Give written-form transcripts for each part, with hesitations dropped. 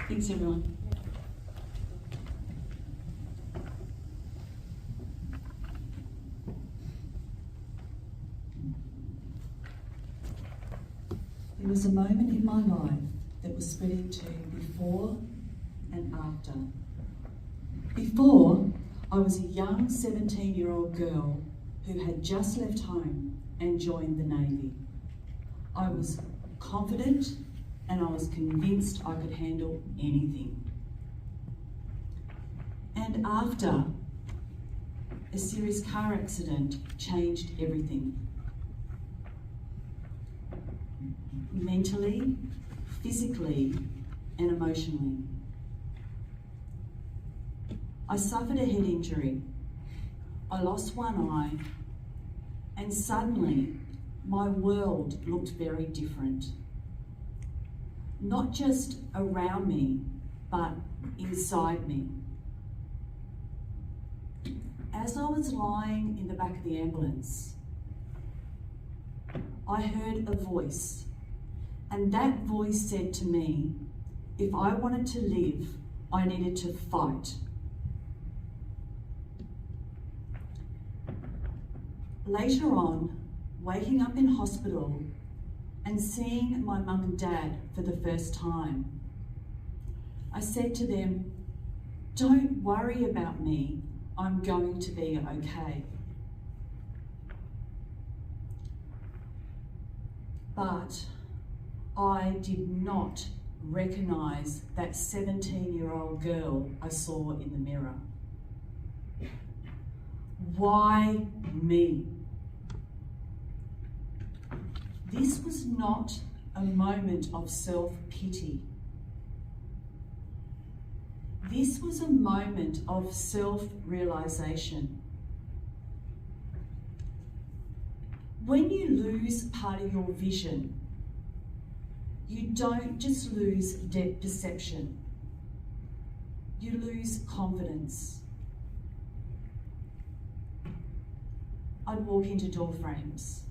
Thanks, everyone. There was a moment in my life that was split into before and after. Before, I was a young 17-year-old girl who had just left home and joined the Navy. I was confident and I was convinced I could handle anything. And after, a serious car accident changed everything. Mentally, physically, and emotionally. I suffered a head injury. I lost one eye, and suddenly my world looked very different. Not just around me, but inside me. As I was lying in the back of the ambulance, I heard a voice, and that voice said to me, if I wanted to live, I needed to fight. Later on, waking up in hospital and seeing my mum and dad for the first time, I said to them, don't worry about me, I'm going to be okay. But I did not recognise that 17-year-old girl I saw in the mirror. Why me? This was not a moment of self-pity. This was a moment of self-realisation. When you lose part of your vision, you don't just lose depth perception, you lose confidence. I'd walk into door frames,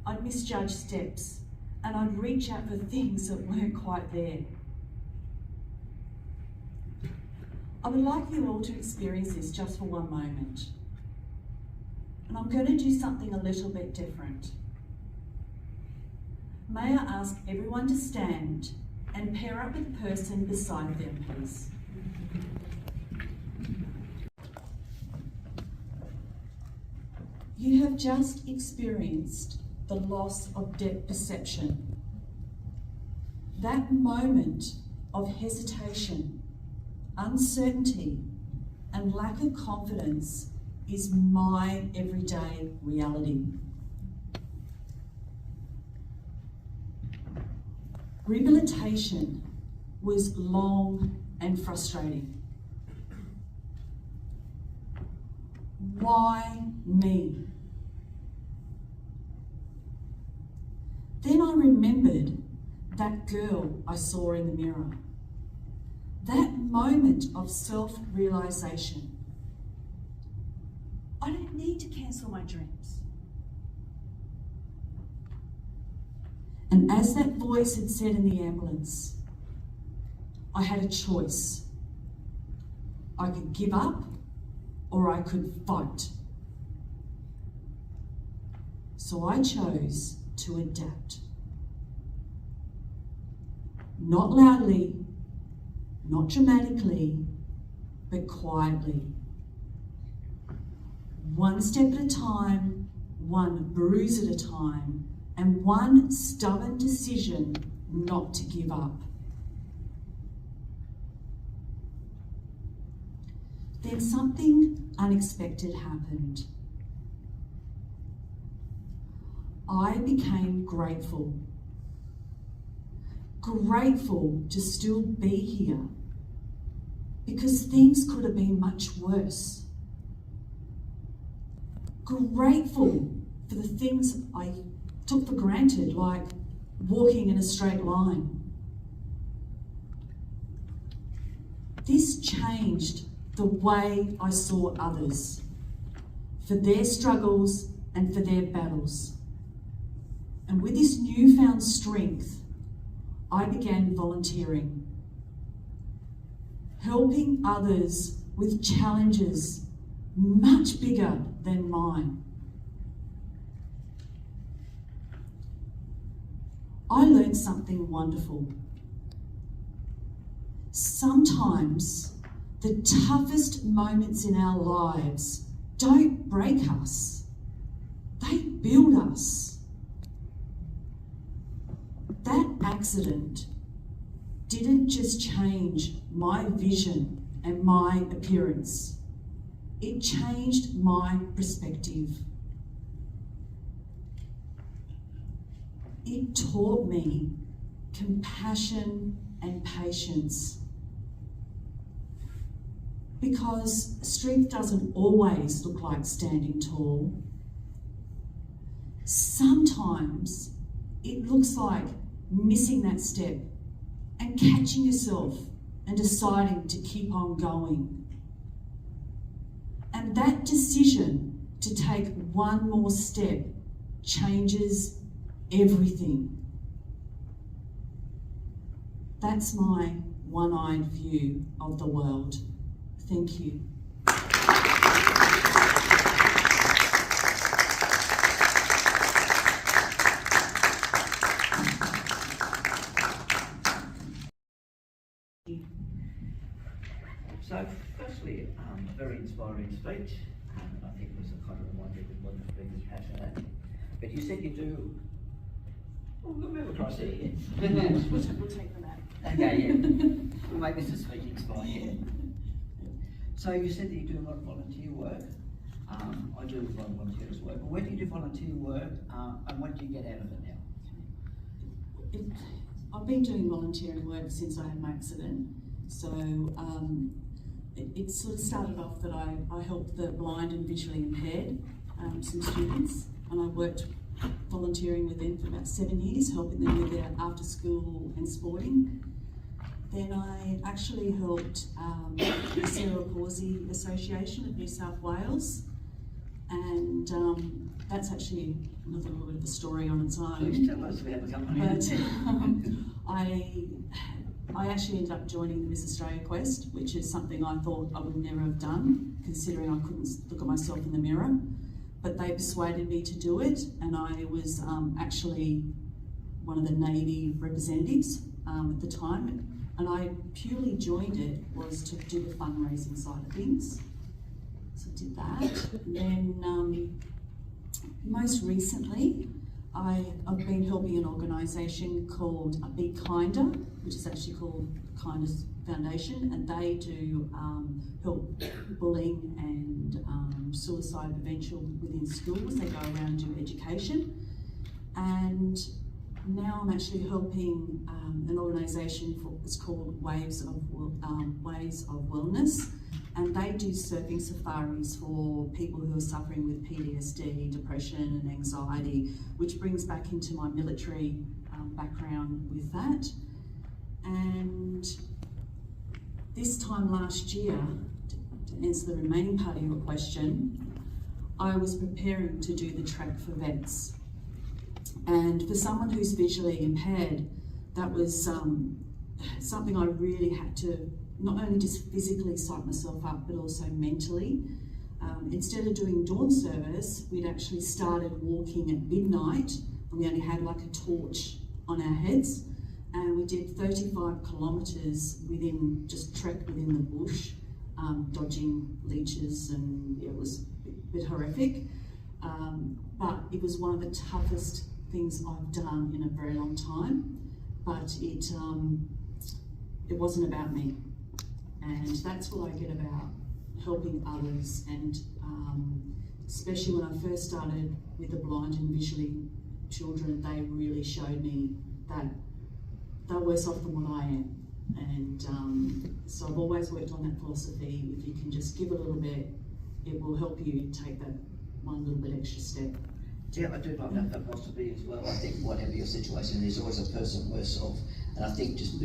I'd misjudge steps, and I'd reach out for things that weren't quite there. I would like you all to experience this just for one moment. And I'm going to do something a little bit different. May I ask everyone to stand and pair up with the person beside them, please. You have just experienced the loss of depth perception. That moment of hesitation, uncertainty, and lack of confidence is my everyday reality. Rehabilitation was long and frustrating. Why me? Then I remembered that girl I saw in the mirror. That moment of self-realisation. I don't need to cancel my dreams. And as that voice had said in the ambulance, I had a choice. I could give up or I could fight. So I chose to adapt. Not loudly, not dramatically, but quietly. One step at a time, one bruise at a time, and one stubborn decision not to give up. Then something unexpected happened. I became grateful. Grateful to still be here, because things could have been much worse. Grateful for the things I took for granted, like walking in a straight line. This changed the way I saw others, for their struggles and for their battles. And with this newfound strength, I began volunteering. helping others with challenges much bigger than mine. I learned something wonderful. Sometimes the toughest moments in our lives don't break us, they build us. That accident didn't just change my vision and my appearance, it changed my perspective. It taught me compassion and patience. Because strength doesn't always look like standing tall. Sometimes it looks like missing that step and catching yourself and deciding to keep on going. And that decision to take one more step changes everything. That's my one-eyed view of the world. Thank you. So, firstly, very inspiring speech, and I think it was a kind of reminder of what you've been passionate. But you said you do. Oh, we'll move across here. We'll take them out. Okay, yeah. We'll make this a speech inspired. Yeah. So you said that you do a lot of volunteer work. I do a lot of volunteer work. But where do you do volunteer work, and what do you get out of it now? I've been doing volunteering work since I had my accident. So it sort of started off that I helped the blind and visually impaired, some students, and I worked volunteering with them for about 7 years, helping them with their after school and sporting. Then I actually helped the Cerebral Palsy Association of New South Wales, and that's actually another little bit of a story on its own. Please tell us about the company. But I actually ended up joining the Miss Australia Quest, which is something I thought I would never have done, considering I couldn't look at myself in the mirror. But they persuaded me to do it, and I was actually one of the Navy representatives at the time. And I purely joined it was to do the fundraising side of things. So I did that. And then most recently, I've been helping an organisation called Be Kinder, which is actually called Kindness Foundation, and they do help bullying and suicide prevention within schools. They go around and do education. And now I'm actually helping an organisation it's called Waves of Wellness, and they do surfing safaris for people who are suffering with PTSD, depression and anxiety, which brings back into my military background with that. And this time last year, to answer the remaining part of your question, I was preparing to do the track for vets. And for someone who's visually impaired, that was something I really had to not only just physically psych myself up, but also mentally. Instead of doing dawn service, we'd actually started walking at midnight, and we only had like a torch on our heads. And we did 35 kilometres trek within the bush, dodging leeches, and it was a bit horrific. But it was one of the toughest things I've done in a very long time, but it wasn't about me, and that's what I get about helping others. And especially when I first started with the blind and visually children, they really showed me that they're worse off than what I am. And so I've always worked on that philosophy. If you can just give a little bit, it will help you take that one little bit extra step. Yeah, I do like that philosophy as well. I think whatever your situation is, always a person worse off. And I think just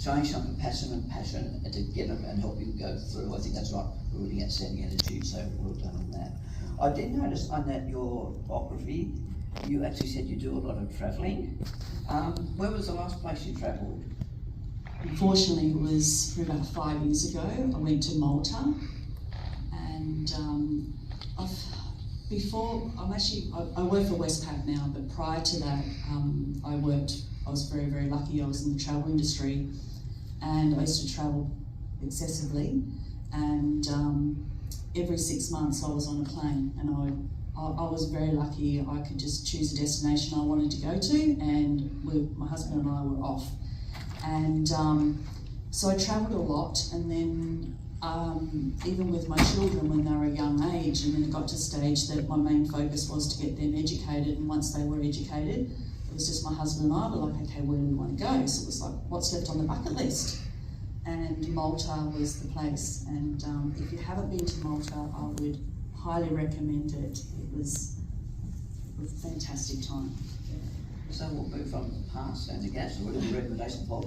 showing some compassion and passion to get them and help you go through, I think that's right. We're really outstanding attitude, so well done on that. I did notice on that your biography, you actually said you do a lot of travelling. Where was the last place you travelled? Unfortunately, it was about 5 years ago. I went to Malta, and I work for Westpac now, but prior to that, I was very, very lucky. I was in the travel industry, and I used to travel excessively, and every 6 months I was on a plane, and I was very lucky. I could just choose a destination I wanted to go to, and my husband and I were off. And so I travelled a lot, and then even with my children when they were a young age, and then it got to a stage that my main focus was to get them educated, and once they were educated, it was just my husband and I were like, okay, where do we want to go? So it was like, what's left on the bucket list? And Malta was the place, and if you haven't been to Malta, I would highly recommend it. It was a fantastic time. So we'll move from the past and the gaps. What are the recommendations for